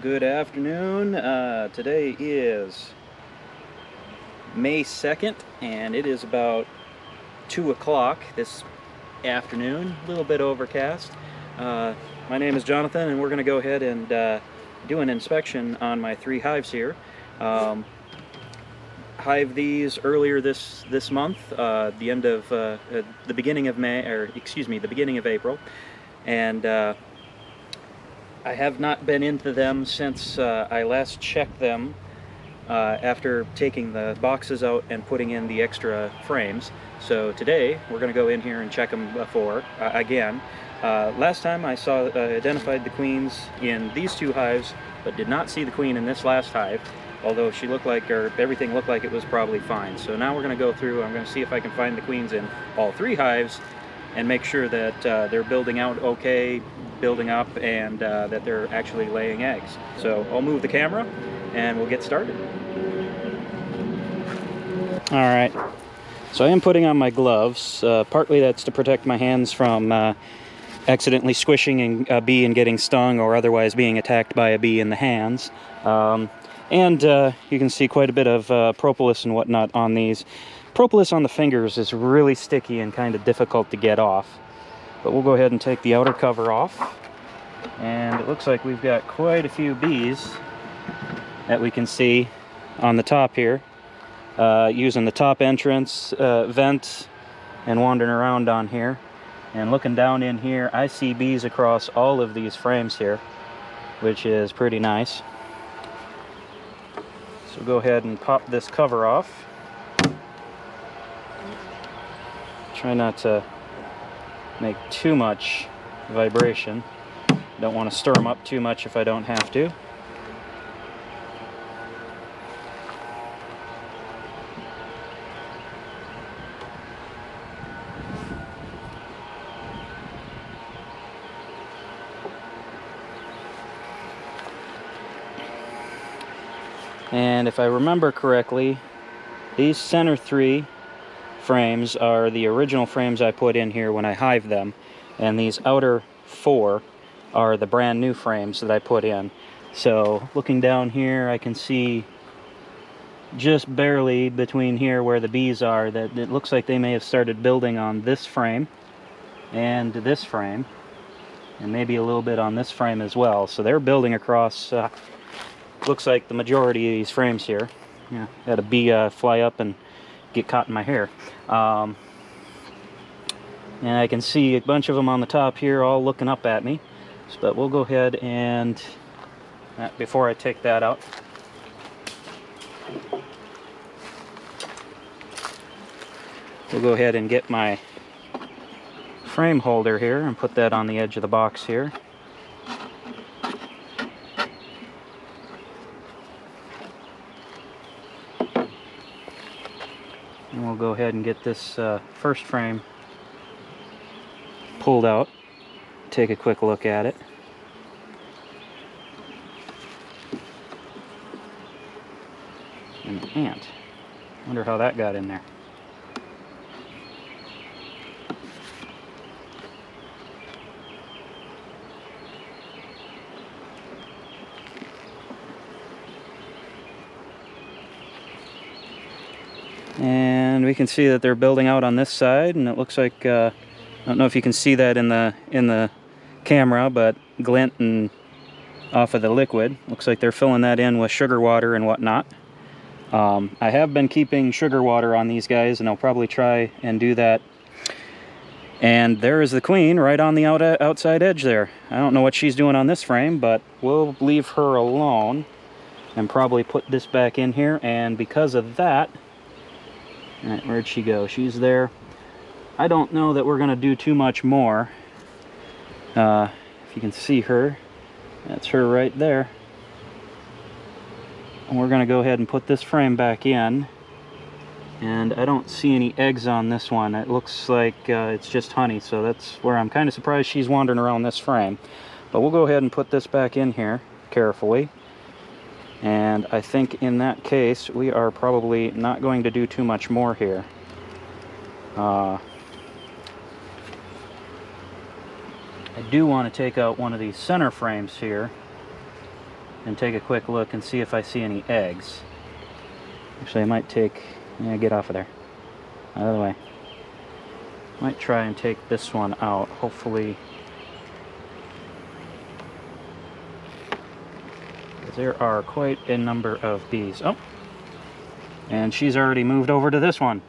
Good afternoon. Today is May 2nd, and it is about 2 o'clock this afternoon, a little bit overcast. My name is Jonathan, and we're going to go ahead and do an inspection on my 3 hives here. Hive these earlier this month, the beginning of May, or excuse me, the beginning of April, and I have not been into them since I last checked them after taking the boxes out and putting in the extra frames. So today we're going to go in here and check them again. Last time I identified the queens in these 2 hives, but did not see the queen in this last hive, although she looked like, or everything looked like it was probably fine. So now we're going to go through, I'm going to see if I can find the queens in all 3 hives and make sure that they're building out okay, building up, and that they're actually laying eggs. So I'll move the camera and we'll get started. Alright, so I am putting on my gloves. Partly that's to protect my hands from accidentally squishing a bee and getting stung, or otherwise being attacked by a bee in the hands. And you can see quite a bit of propolis and whatnot on these. Propolis on the fingers is really sticky and kind of difficult to get off. But we'll go ahead and take the outer cover off. And it looks like we've got quite a few bees that we can see on the top here. Using the top entrance vent and wandering around on here. And looking down in here, I see bees across all of these frames here, which is pretty nice. So go ahead and pop this cover off. Try not to make too much vibration. Don't want to stir them up too much if I don't have to. And if I remember correctly, these center 3 frames are the original frames I put in here when I hived them, and these outer 4 are the brand new frames that I put in. So looking down here, I can see just barely between here where the bees are that it looks like they may have started building on this frame and this frame, and maybe a little bit on this frame as well. So they're building across looks like the majority of these frames here. Yeah, had a bee fly up and get caught in my hair. And I can see a bunch of them on the top here all looking up at me. But we'll go ahead and, before I take that out, we'll go ahead and get my frame holder here and put that on the edge of the box here. And we'll go ahead and get this first frame pulled out, take a quick look at it. An ant. Wonder how that got in there. And we can see that they're building out on this side, and it looks like I don't know if you can see that in the camera, but glinting off of the liquid. Looks like they're filling that in with sugar water and whatnot. I have been keeping sugar water on these guys, and I'll probably try and do that. And there is the queen right on the outside edge there. I don't know what she's doing on this frame, but we'll leave her alone and probably put this back in here. And because of that, alright, where'd she go? She's there. I don't know that we're going to do too much more. If you can see her, that's her right there. And we're going to go ahead and put this frame back in. And I don't see any eggs on this one. It looks like it's just honey, so that's where I'm kind of surprised she's wandering around this frame. But we'll go ahead and put this back in here carefully. And I think in that case, we are probably not going to do too much more here. I do want to take out one of these center frames here and take a quick look and see if I see any eggs. Actually, I might take... Yeah, get off of there. Out of the way. Might try and take this one out. Hopefully... There are quite a number of bees. Oh! And she's already moved over to this one.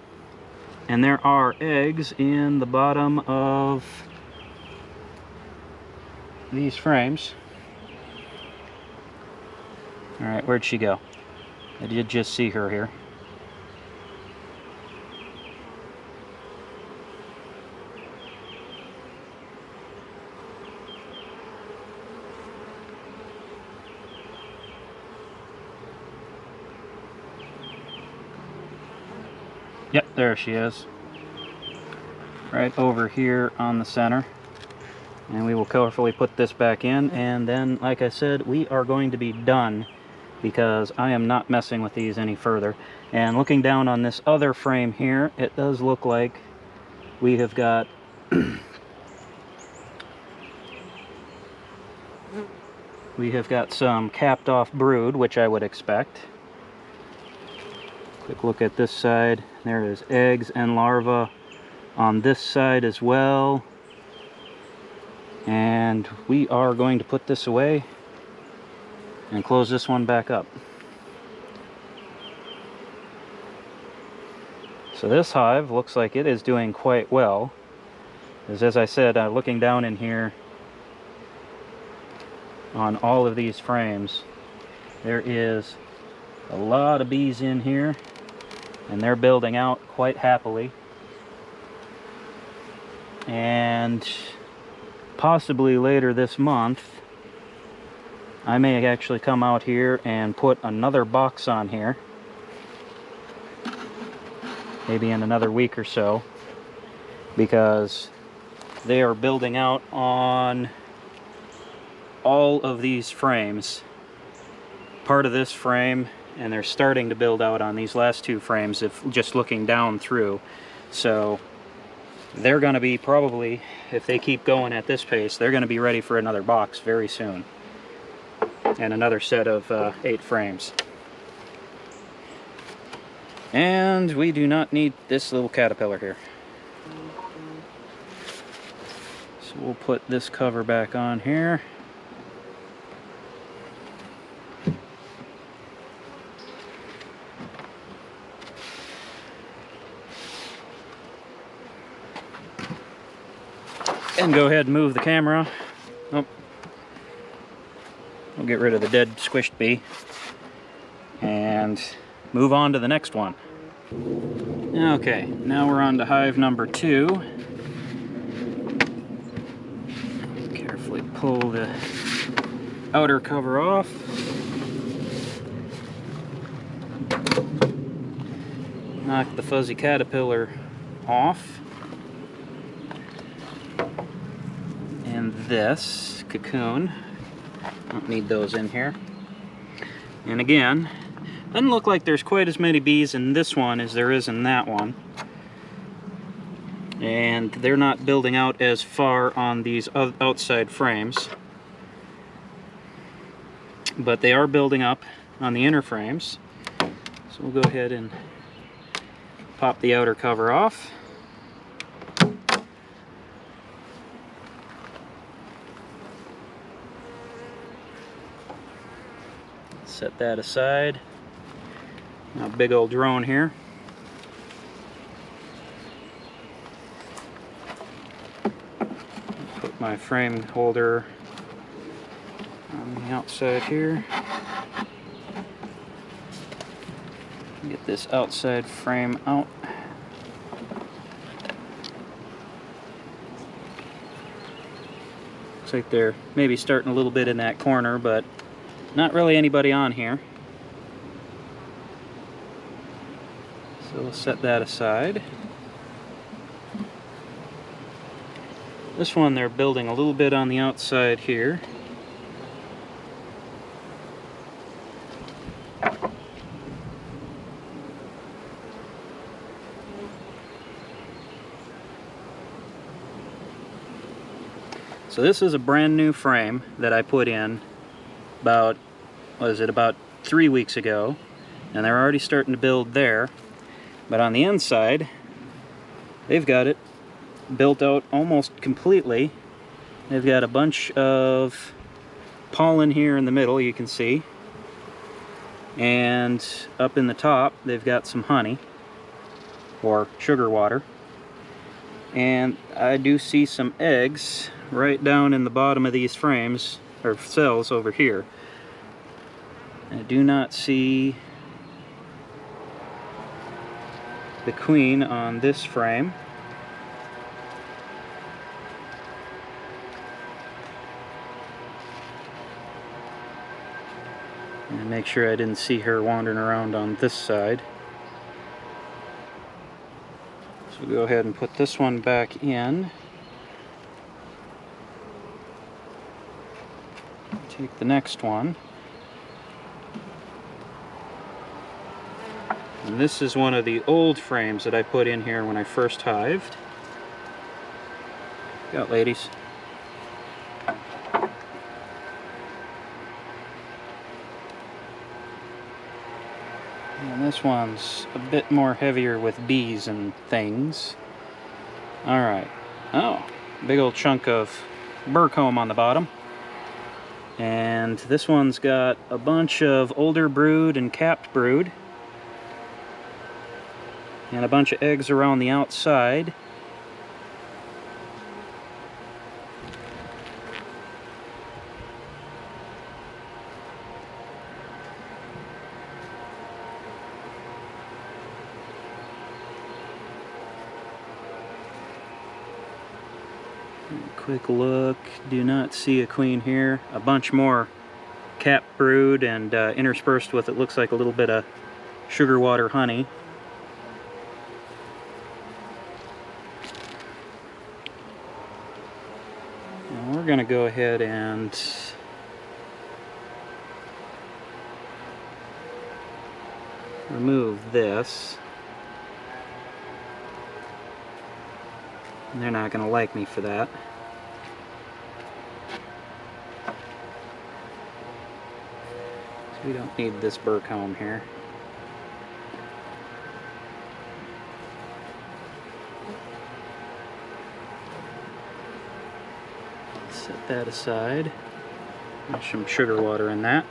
And there are eggs in the bottom of these frames. Alright, where'd she go? I did just see her here. Yep, there she is. Right over here on the center. And we will carefully put this back in, and then, like I said, we are going to be done because I am not messing with these any further. And looking down on this other frame here, it does look like we have got some capped off brood, which I would expect. Quick look at this side. There is eggs and larvae on this side as well. And we are going to put this away and close this one back up. So this hive looks like it is doing quite well. As I said, looking down in here on all of these frames, there is a lot of bees in here, and they're building out quite happily. And possibly later this month, I may actually come out here and put another box on here. Maybe in another week or so, because they are building out on all of these frames. Part of this frame, and they're starting to build out on these last two frames, if just looking down through. So they're going to be probably, if they keep going at this pace, they're going to be ready for another box very soon. And another set of 8 frames. And we do not need this little caterpillar here. So we'll put this cover back on here. And go ahead and move the camera. Oh. We'll get rid of the dead squished bee. And move on to the next one. Okay, now we're on to hive number 2. Carefully pull the outer cover off. Knock the fuzzy caterpillar off. And this cocoon. Don't need those in here. And again, doesn't look like there's quite as many bees in this one as there is in that one. And they're not building out as far on these outside frames. But they are building up on the inner frames. So we'll go ahead and pop the outer cover off. Set that aside. Now, big old drone here. Put my frame holder on the outside here. Get this outside frame out. Looks like they're maybe starting a little bit in that corner, but not really anybody on here. So we'll set that aside. This one they're building a little bit on the outside here. So this is a brand new frame that I put in about was it, about 3 weeks ago, and they're already starting to build there. But on the inside, they've got it built out almost completely. They've got a bunch of pollen here in the middle, you can see, and up in the top they've got some honey or sugar water, and I do see some eggs right down in the bottom of these frames or cells over here. I do not see the queen on this frame. And make sure I didn't see her wandering around on this side. So we'll go ahead and put this one back in. Take the next one. And this is one of the old frames that I put in here when I first hived. Got ladies. And this one's a bit more heavier with bees and things. Alright. Oh, big old chunk of burr comb on the bottom. And this one's got a bunch of older brood and capped brood. And a bunch of eggs around the outside. Quick look, do not see a queen here. A bunch more cap brood and interspersed with it looks like a little bit of sugar water honey. And we're going to go ahead and remove this. And they're not going to like me for that. We don't need this burr comb here. Set that aside. There's some sugar water in that.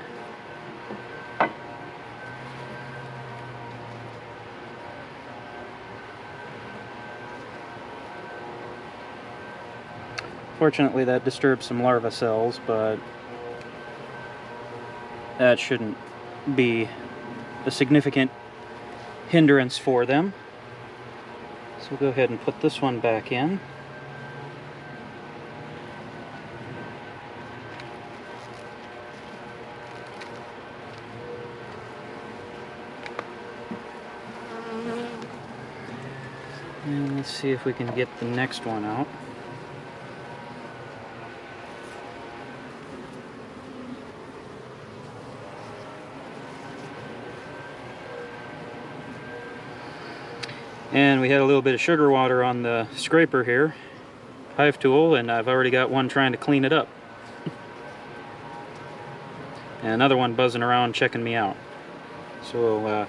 Fortunately, that disturbs some larva cells, but that shouldn't be a significant hindrance for them. So we'll go ahead and put this one back in. And let's see if we can get the next one out. And we had a little bit of sugar water on the scraper here, hive tool, and I've already got one trying to clean it up. And another one buzzing around checking me out. So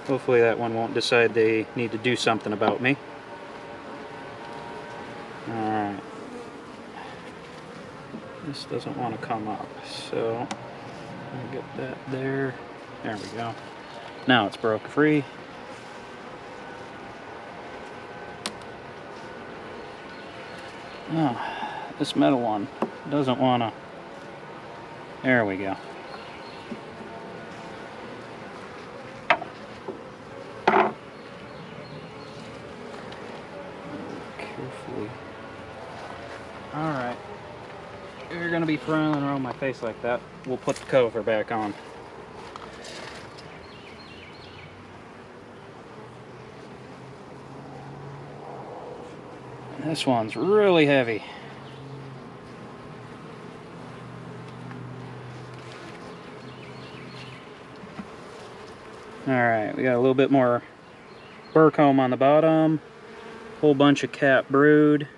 hopefully that one won't decide they need to do something about me. Alright. This doesn't want to come up, so I'll get that there. There we go. Now it's broke free. Oh, this metal one doesn't want to. There we go. Carefully. Alright. If you're going to be frowning around my face like that, we'll put the cover back on. This one's really heavy. Alright, we got a little bit more burr comb on the bottom, whole bunch of cap brood,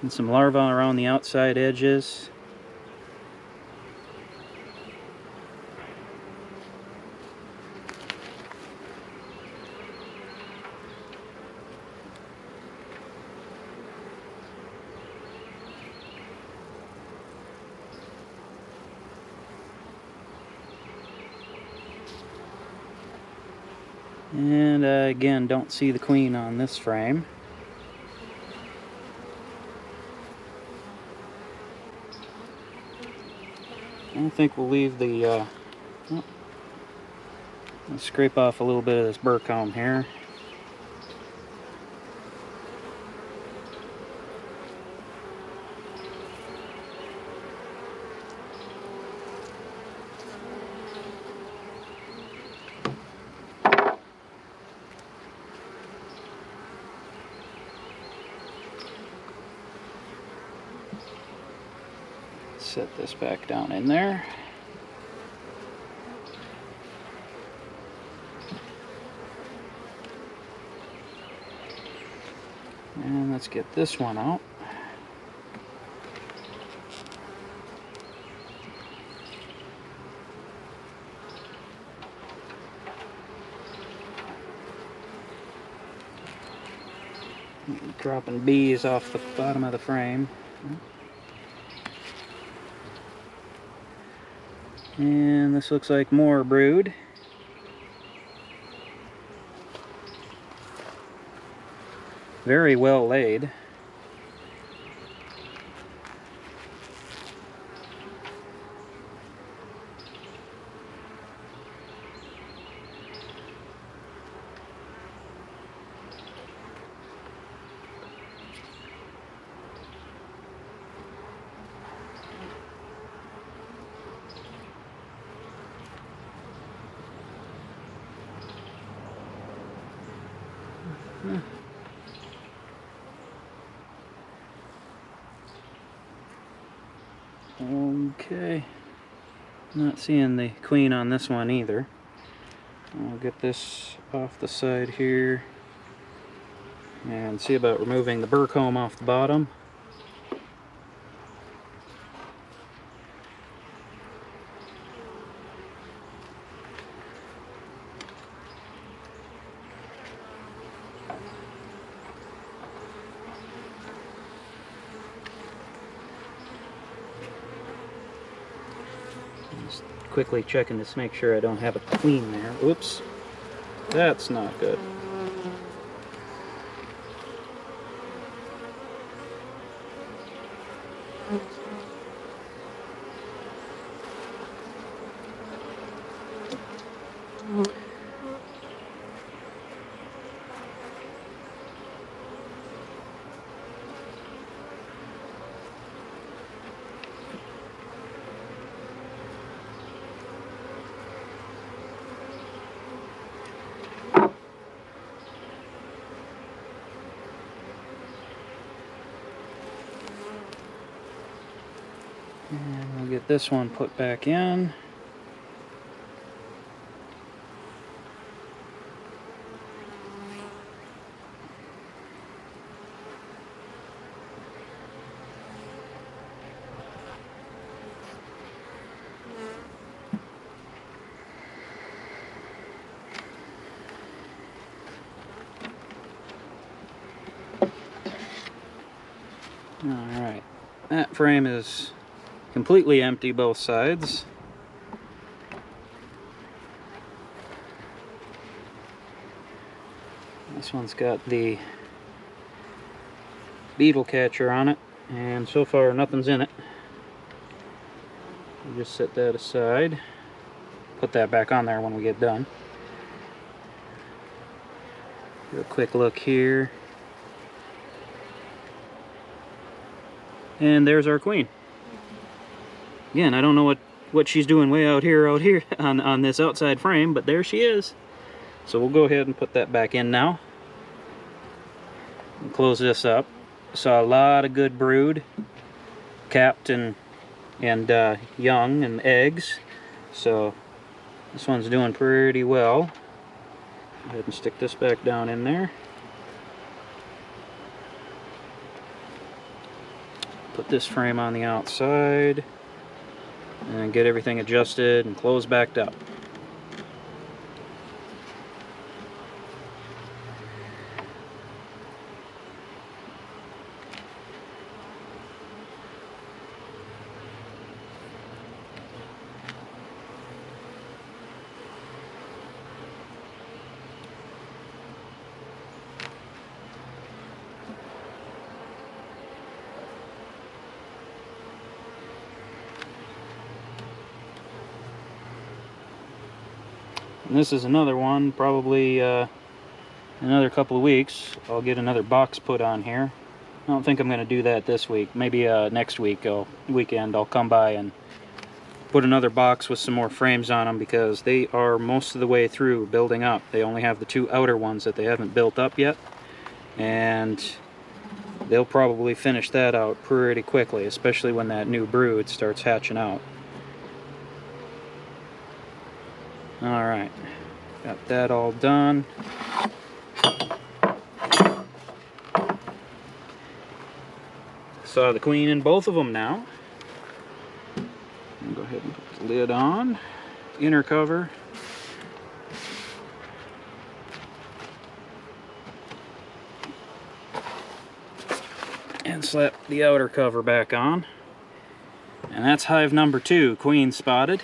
and some larvae around the outside edges. And again, don't see the queen on this frame. I think we'll leave the, let's scrape off a little bit of this burr comb here. Set this back down in there. And let's get this one out. Dropping bees off the bottom of the frame. And this looks like more brood. Very well laid. Okay, not seeing the queen on this one either. I'll get this off the side here and see about removing the burr comb off the bottom. Just quickly checking to make sure I don't have a queen there. Oops, that's not good. And we'll get this one put back in. Alright, that frame is completely empty both sides. This one's got the beetle catcher on it, and so far nothing's in it. We'll just set that aside. Put that back on there when we get done. Do a quick look here. And there's our queen. Again, I don't know what she's doing way out here on this outside frame, but there she is. So we'll go ahead and put that back in now. And close this up. Saw a lot of good brood, capped and young and eggs. So this one's doing pretty well. Go ahead and stick this back down in there. Put this frame on the outside and get everything adjusted and closed back up. And this is another one, probably another couple of weeks. I'll get another box put on here. I don't think I'm going to do that this week. Maybe next weekend I'll come by and put another box with some more frames on them, because they are most of the way through building up. They only have the two outer ones that they haven't built up yet, and they'll probably finish that out pretty quickly, especially when that new brood starts hatching out. Alright, got that all done. Saw the queen in both of them now. Go ahead and put the lid on, inner cover. And slap the outer cover back on. And that's hive number 2, queen spotted.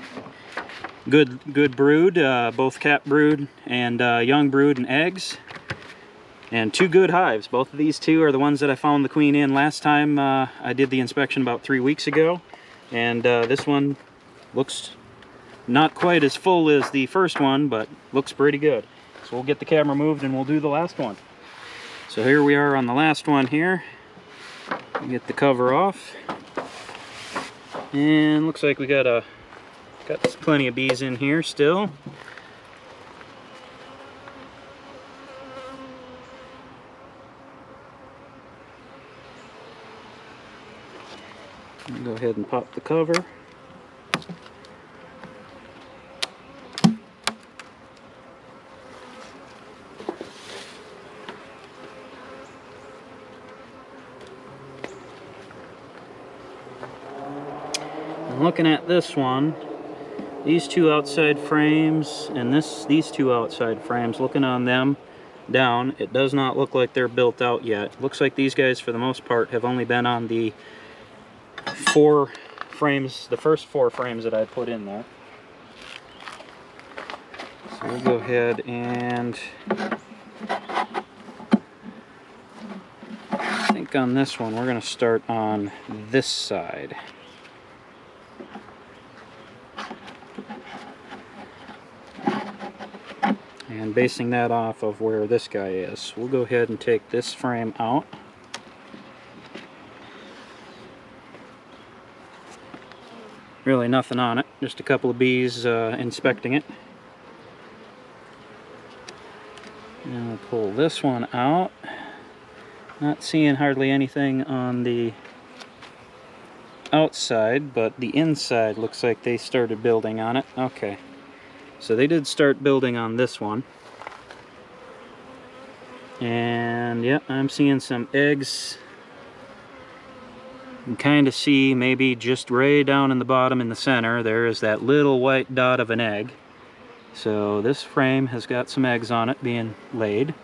Good brood, both cap brood and young brood and eggs. And 2 good hives. Both of these 2 are the ones that I found the queen in last time I did the inspection about 3 weeks ago. And this one looks not quite as full as the first one, but looks pretty good. So we'll get the camera moved and we'll do the last one. So here we are on the last one here. Get the cover off. And looks like we got plenty of bees in here still. Go ahead and pop the cover. I'm looking at this one, these 2 outside frames and these 2 outside frames, looking on them down, it does not look like they're built out yet. Looks like these guys for the most part have only been on the 4 frames, the first 4 frames that I put in there. So we'll go ahead and I think on this one we're going to start on this side. And basing that off of where this guy is. We'll go ahead and take this frame out. Really nothing on it, just a couple of bees inspecting it. And we'll pull this one out. Not seeing hardly anything on the outside, but the inside looks like they started building on it. Okay, so they did start building on this one. And yeah, I'm seeing some eggs. You can kind of see maybe just right down in the bottom in the center there is that little white dot of an egg. So this frame has got some eggs on it being laid.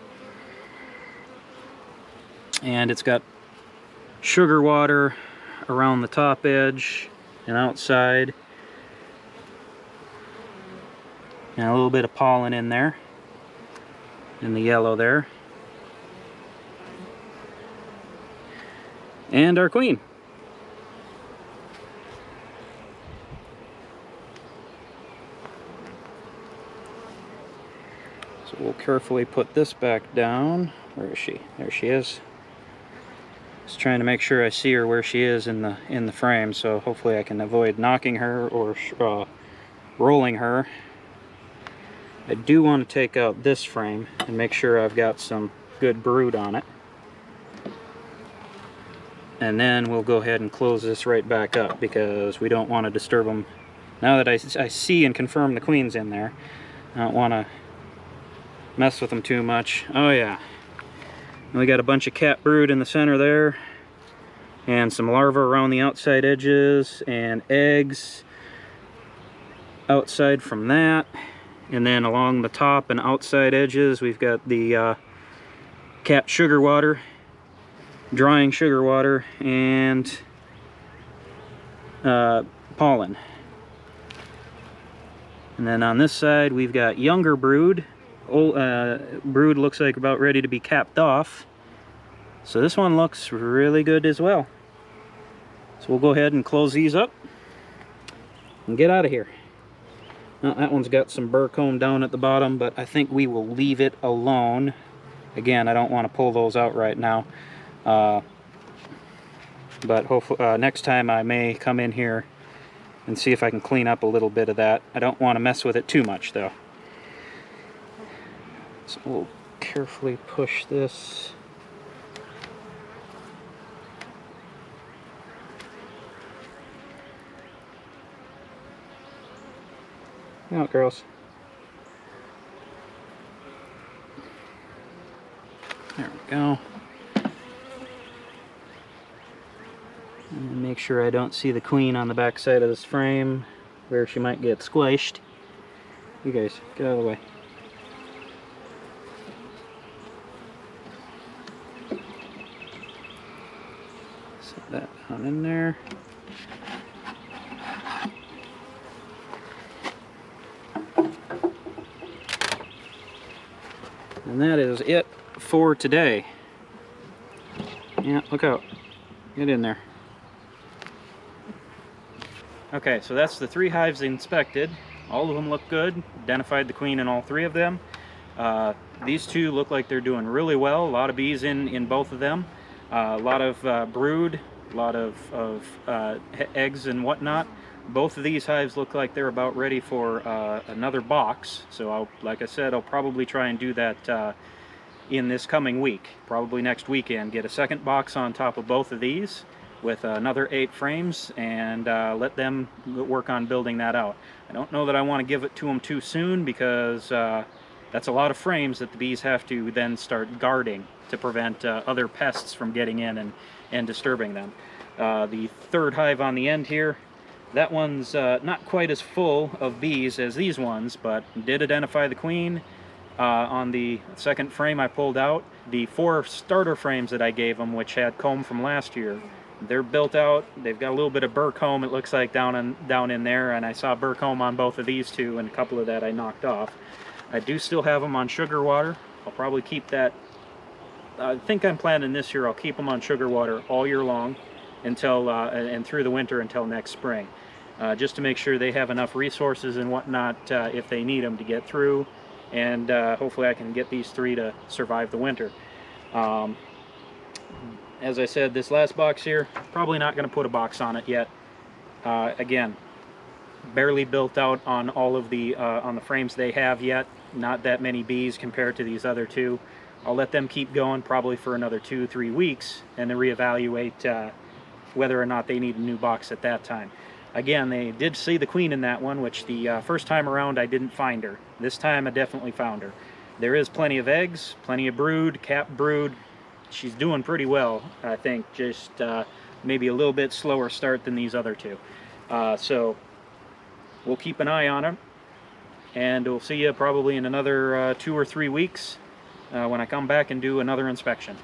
And it's got sugar water around the top edge and outside. And a little bit of pollen in there, in the yellow there. And our queen. So we'll carefully put this back down. Where is she? There she is. Just trying to make sure I see her where she is in the frame, so hopefully I can avoid knocking her or rolling her. I do want to take out this frame and make sure I've got some good brood on it. And then we'll go ahead and close this right back up, because we don't want to disturb them. Now that I see and confirm the queen's in there, I don't want to mess with them too much. Oh yeah, and we got a bunch of cat brood in the center there, and some larvae around the outside edges, and eggs outside from that. And then along the top and outside edges we've got the capped sugar water, drying sugar water, and pollen. And then on this side we've got younger brood. Old, brood looks like about ready to be capped off. So this one looks really good as well. So we'll go ahead and close these up and get out of here. Well, that one's got some burr comb down at the bottom, but I think we will leave it alone. Again, I don't want to pull those out right now. But hopefully next time I may come in here and see if I can clean up a little bit of that. I don't want to mess with it too much though. So we'll carefully push this. Out, girls. There we go. And make sure I don't see the queen on the back side of this frame where she might get squished. You guys, get out of the way. Set that down in there. And that is it for today. Yeah, look out. Get in there. Okay, so that's the 3 hives inspected. All of them look good. Identified the queen in all 3 of them. These 2 look like they're doing really well. A lot of bees in both of them. A lot of brood, a lot of eggs and whatnot. Both of these hives look like they're about ready for another box. So like I said, I'll probably try and do that in this coming week. Probably next weekend. Get a second box on top of both of these with another 8 frames and let them work on building that out. I don't know that I want to give it to them too soon because that's a lot of frames that the bees have to then start guarding to prevent other pests from getting in and disturbing them. The 3rd hive on the end here, that one's not quite as full of bees as these ones, but did identify the queen. On the 2nd frame I pulled out. The 4 starter frames that I gave them, which had comb from last year, they're built out. They've got a little bit of burr comb, it looks like, down in there, and I saw burr comb on both of these 2, and a couple of that I knocked off. I do still have them on sugar water. I'll probably keep that. I think I'm planning this year I'll keep them on sugar water all year long until and through the winter until next spring, just to make sure they have enough resources and whatnot if they need them to get through, and hopefully I can get these 3 to survive the winter. As I said, this last box here, probably not going to put a box on it yet. Again, barely built out on all of the on the frames they have yet. Not that many bees compared to these other 2. I'll let them keep going probably for another 2-3 weeks and then reevaluate whether or not they need a new box at that time. Again, they did see the queen in that one, which the first time around I didn't find her. This time I definitely found her. There is plenty of eggs, plenty of brood, capped brood. She's doing pretty well, I think, just maybe a little bit slower start than these other 2. So we'll keep an eye on her, and we'll see you probably in another 2 or 3 weeks when I come back and do another inspection.